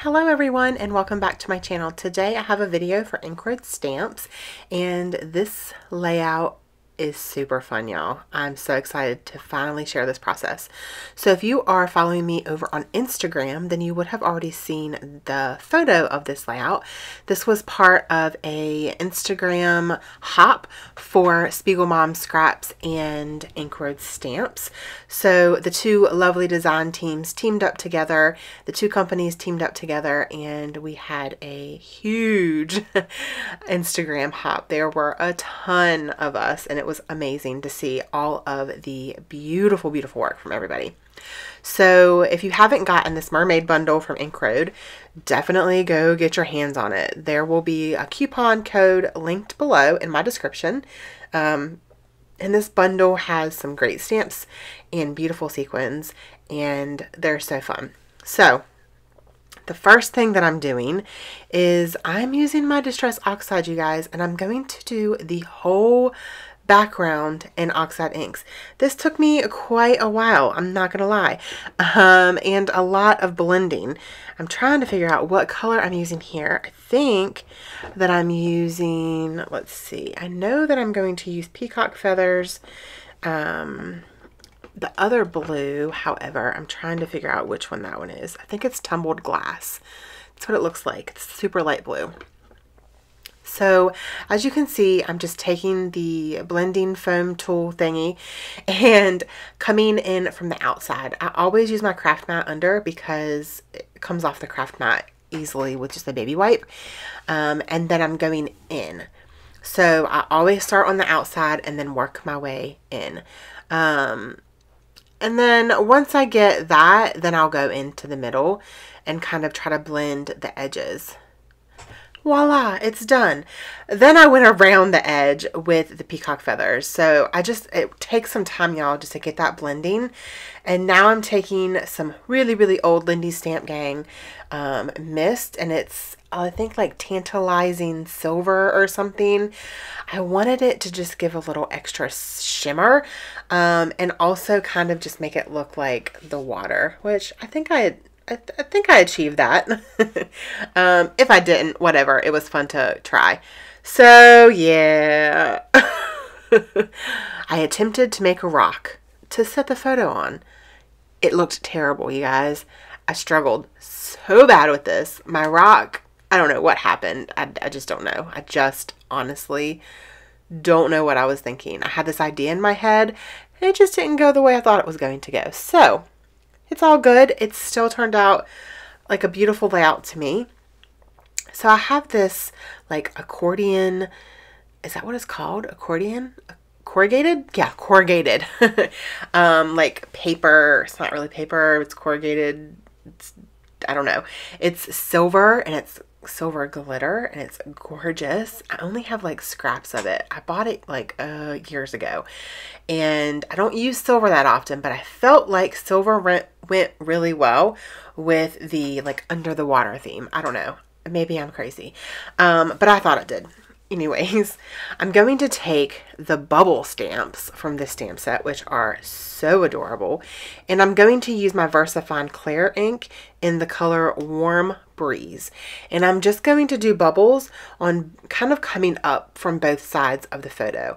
Hello everyone and welcome back to my channel. Today I have a video for Embellishing stamps and this layout is super fun, y'all. I'm so excited to finally share this process. So if you are following me over on Instagram, then you would have already seen the photo of this layout. This was part of a Instagram hop for Spiegel Mom Scraps and Embellishing stamps. So the two lovely design teams teamed up together, the two companies teamed up together, and we had a huge Instagram hop. There were a ton of us and it was amazing to see all of the beautiful work from everybody. So if you haven't gotten this Mermaid bundle from Embellishing, definitely go get your hands on it. There will be a coupon code linked below in my description. And this bundle has some great stamps and beautiful sequins, and they're so fun. So the first thing that I'm doing is I'm using my Distress Oxide, you guys, and I'm going to do the whole background in oxide inks. This took me quite a while, I'm not gonna lie, and a lot of blending. I'm trying to figure out what color I'm using here. I think that I'm using, let's see, I know that I'm going to use Peacock Feathers. The other blue, however, I'm trying to figure out which one that one is. I think it's Tumbled Glass. That's what it looks like. It's super light blue. So as you can see, I'm just taking the blending foam tool thingy and coming in from the outside. I always use my craft mat under because it comes off the craft mat easily with just a baby wipe. And then I'm going in. So I always start on the outside and then work my way in. And then once I get that, then I'll go into the middle and kind of try to blend the edges. Voila, it's done. Then I went around the edge with the Peacock Feathers. So it takes some time, y'all, just to get that blending. And now I'm taking some really old Lindy Stamp Gang mist, and it's, I think, like tantalizing silver or something. I wanted it to just give a little extra shimmer, and also kind of just make it look like the water, which I think I achieved that. If I didn't, whatever. It was fun to try. So yeah, I attempted to make a rock to set the photo on. It looked terrible, you guys. I struggled so bad with this. My rock, I don't know what happened. I just don't know. I just honestly don't know what I was thinking. I had this idea in my head and it just didn't go the way I thought it was going to go. So it's all good. It's still turned out like a beautiful layout to me. So I have this like accordion, is that what it's called? Accordion? Corrugated? Yeah, corrugated. Like paper. It's not really paper. It's corrugated. I don't know. It's silver and it's silver glitter and it's gorgeous. I only have like scraps of it. I bought it like years ago and I don't use silver that often, but I felt like silver went really well with the like under the water theme. I don't know. Maybe I'm crazy. But I thought it did. Anyways, I'm going to take the bubble stamps from this stamp set, which are so adorable, and I'm going to use my VersaFine Clear ink in the color Warm Breeze. And I'm just going to do bubbles on kind of coming up from both sides of the photo.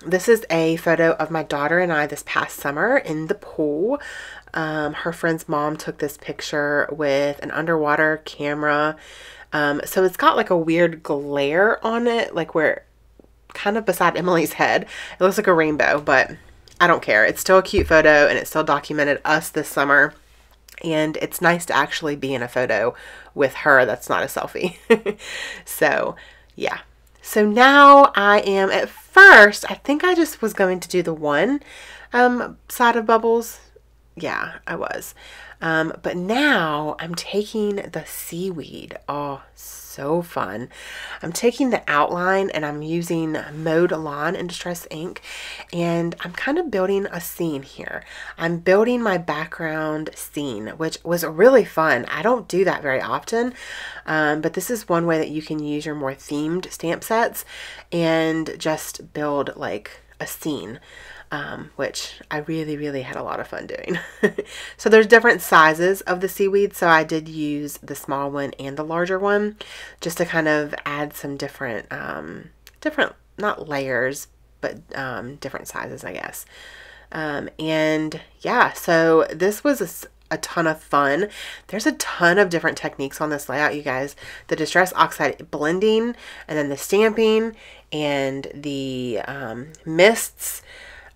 This is a photo of my daughter and I this past summer in the pool. Her friend's mom took this picture with an underwater camera. So it's got like a weird glare on it, like where kind of beside Emily's head. It looks like a rainbow, but I don't care. It's still a cute photo and it still documented us this summer. And it's nice to actually be in a photo with her that's not a selfie. So yeah. So now I am, at first, I think I just was going to do the one side of bubbles. Yeah, I was. But now I'm taking the seaweed. Oh, so fun. I'm taking the outline and I'm using Mode Lawn in Distress ink, and I'm kind of building a scene here. I'm building my background scene, which was really fun. I don't do that very often, but this is one way that you can use your more themed stamp sets and just build like a scene, which I really, really had a lot of fun doing. So there's different sizes of the seaweed, so I did use the small one and the larger one just to kind of add some different, not layers, but different sizes, I guess. And yeah, so this was a ton of fun. There's a ton of different techniques on this layout, you guys. The Distress Oxide blending, and then the stamping, and the mists.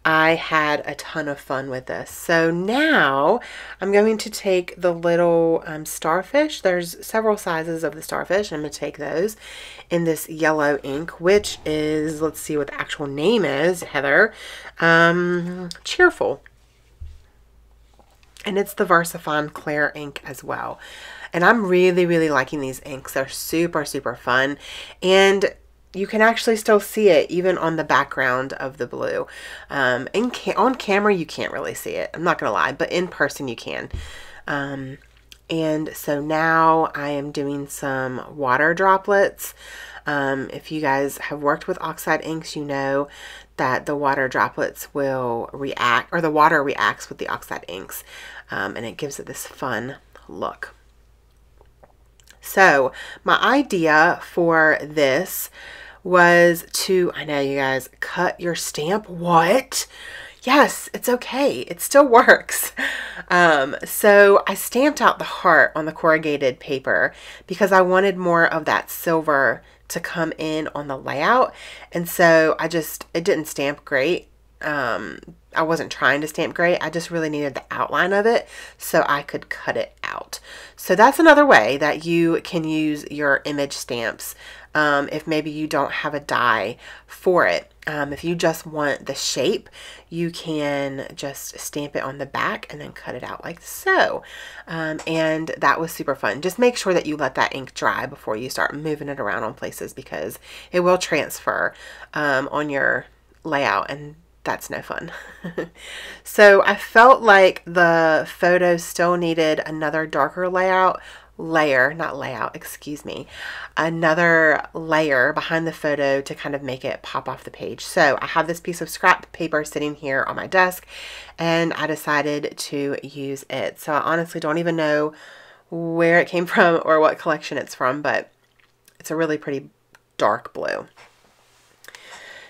I had a ton of fun with this. So now I'm going to take the little starfish. There's several sizes of the starfish. I'm going to take those in this yellow ink, which is, let's see what the actual name is, Heather. Cheerful. And it's the Versafine Clear ink as well. And I'm really, really liking these inks. They're super, super fun. And you can actually still see it even on the background of the blue. On camera, you can't really see it. I'm not going to lie, but in person you can. And so now I am doing some water droplets. If you guys have worked with oxide inks, you know that the water droplets will react, or the water reacts with the oxide inks, and it gives it this fun look. So my idea for this was to, I know you guys, cut your stamp. What? Yes, it's okay. It still works. So I stamped out the heart on the corrugated paper because I wanted more of that silver to come in on the layout. And so it didn't stamp great. I wasn't trying to stamp great. I just really needed the outline of it so I could cut it out. So that's another way that you can use your image stamps. If maybe you don't have a die for it. If you just want the shape, you can just stamp it on the back and then cut it out like so. And that was super fun. Just make sure that you let that ink dry before you start moving it around on places, because it will transfer on your layout, and that's no fun. So I felt like the photo still needed another darker another layer behind the photo to kind of make it pop off the page. So I have this piece of scrap paper sitting here on my desk, and I decided to use it. So I honestly don't even know where it came from or what collection it's from, but it's a really pretty dark blue.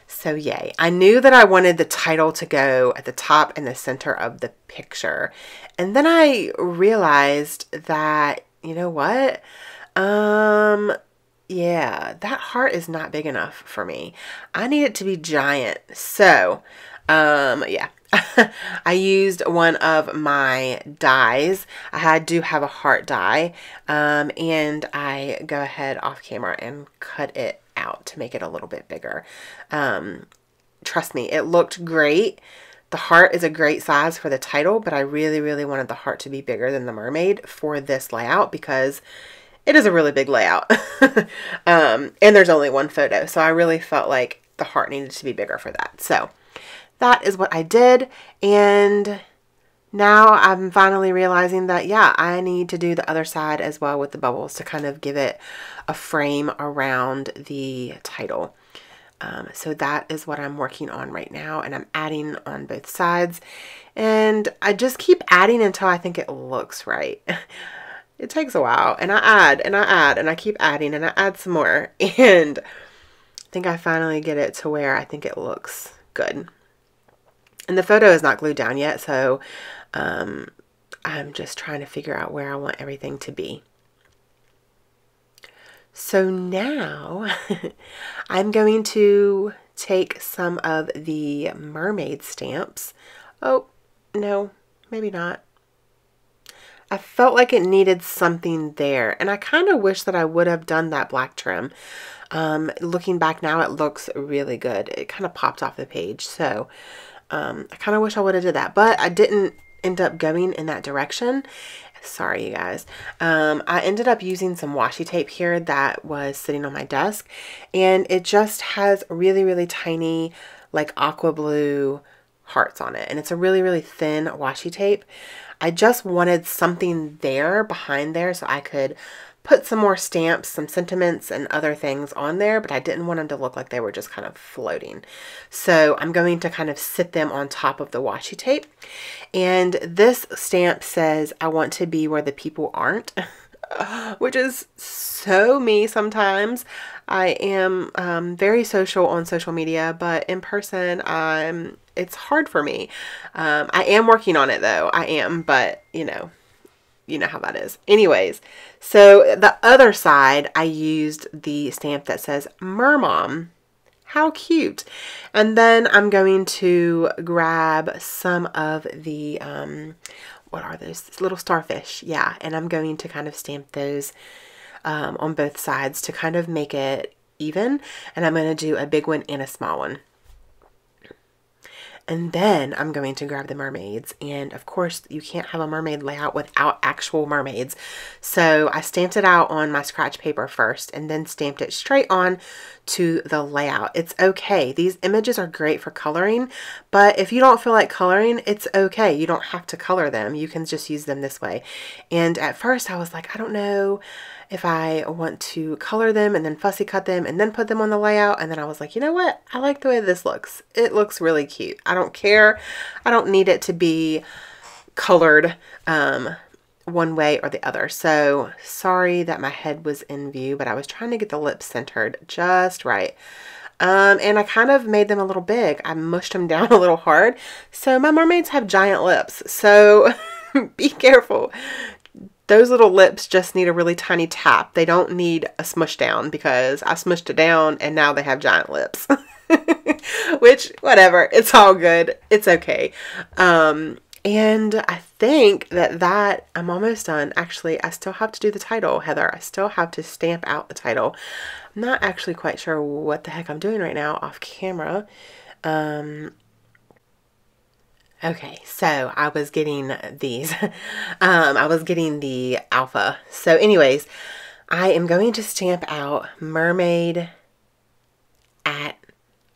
So yay. I knew that I wanted the title to go at the top and the center of the picture. And then I realized that, you know what? Yeah, that heart is not big enough for me. I need it to be giant. So, yeah. I used one of my dies. I do have a heart die. And I go ahead off camera and cut it out to make it a little bit bigger. Trust me, it looked great. The heart is a great size for the title, but I really, really wanted the heart to be bigger than the mermaid for this layout because it is a really big layout. And there's only one photo, so I really felt like the heart needed to be bigger for that. So that is what I did, and now I'm finally realizing that, yeah, I need to do the other side as well with the bubbles to kind of give it a frame around the title. So that is what I'm working on right now, and I'm adding on both sides, and I just keep adding until I think it looks right. It takes a while, and I add and I add and I keep adding and I add some more, and I think I finally get it to where I think it looks good. And the photo is not glued down yet, so I'm just trying to figure out where I want everything to be. So now I'm going to take some of the mermaid stamps. Oh, no, maybe not. I felt like it needed something there, and I kind of wish that I would have done that black trim. Looking back now, it looks really good. It kind of popped off the page, so I kind of wish I would have did that, but I didn't end up going in that direction. Sorry, you guys. I ended up using some washi tape here that was sitting on my desk, and it just has really, really tiny, like aqua blue hearts on it, and it's a really, really thin washi tape. I just wanted something there behind there so I could put some more stamps, some sentiments, and other things on there, but I didn't want them to look like they were just kind of floating. So I'm going to kind of sit them on top of the washi tape. And this stamp says, I want to be where the people aren't, which is so me sometimes. I am very social on social media, but in person, it's hard for me. I am working on it though. I am, but you know how that is. Anyways, so the other side, I used the stamp that says Mermom. How cute. And then I'm going to grab some of the, what are those? Little starfish. Yeah. And I'm going to kind of stamp those on both sides to kind of make it even. And I'm going to do a big one and a small one. And then I'm going to grab the mermaids. And of course, you can't have a mermaid layout without actual mermaids. So I stamped it out on my scratch paper first and then stamped it straight on to the layout. It's okay. These images are great for coloring, but if you don't feel like coloring, it's okay. You don't have to color them. You can just use them this way. And at first I was like, I don't know if I want to color them and then fussy cut them and then put them on the layout. And then I was like, you know what? I like the way this looks. It looks really cute. I don't care. I don't need it to be colored one way or the other. So sorry that my head was in view, but I was trying to get the lips centered just right. And I kind of made them a little big. I mushed them down a little hard. So my mermaids have giant lips. So be careful. Those little lips just need a really tiny tap. They don't need a smush down because I smushed it down and now they have giant lips. Which, whatever, it's all good. It's okay. And I think that I'm almost done. Actually, I still have to do the title, Heather. I still have to stamp out the title. I'm not actually quite sure what the heck I'm doing right now off camera. Okay, so I was getting these. I was getting the alpha. So anyways, I am going to stamp out Mermaid at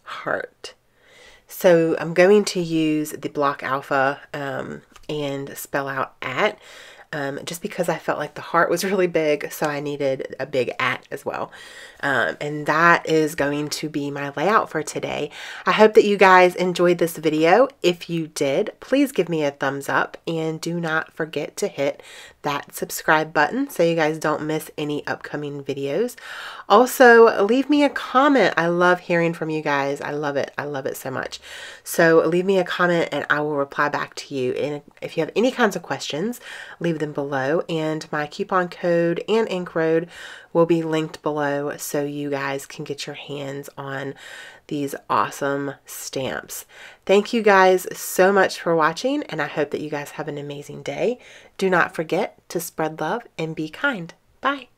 Heart. So I'm going to use the block alpha and spell out at just because I felt like the heart was really big, so I needed a big at as well. And that is going to be my layout for today. I hope that you guys enjoyed this video. If you did, please give me a thumbs up and do not forget to hit that subscribe button so you guys don't miss any upcoming videos. Also, leave me a comment. I love hearing from you guys. I love it. I love it so much. So leave me a comment and I will reply back to you. And if you have any kinds of questions, leave them below. And my coupon code and ink road will be linked below so you guys can get your hands on these awesome stamps. Thank you guys so much for watching, and I hope that you guys have an amazing day. Do not forget to spread love and be kind. Bye.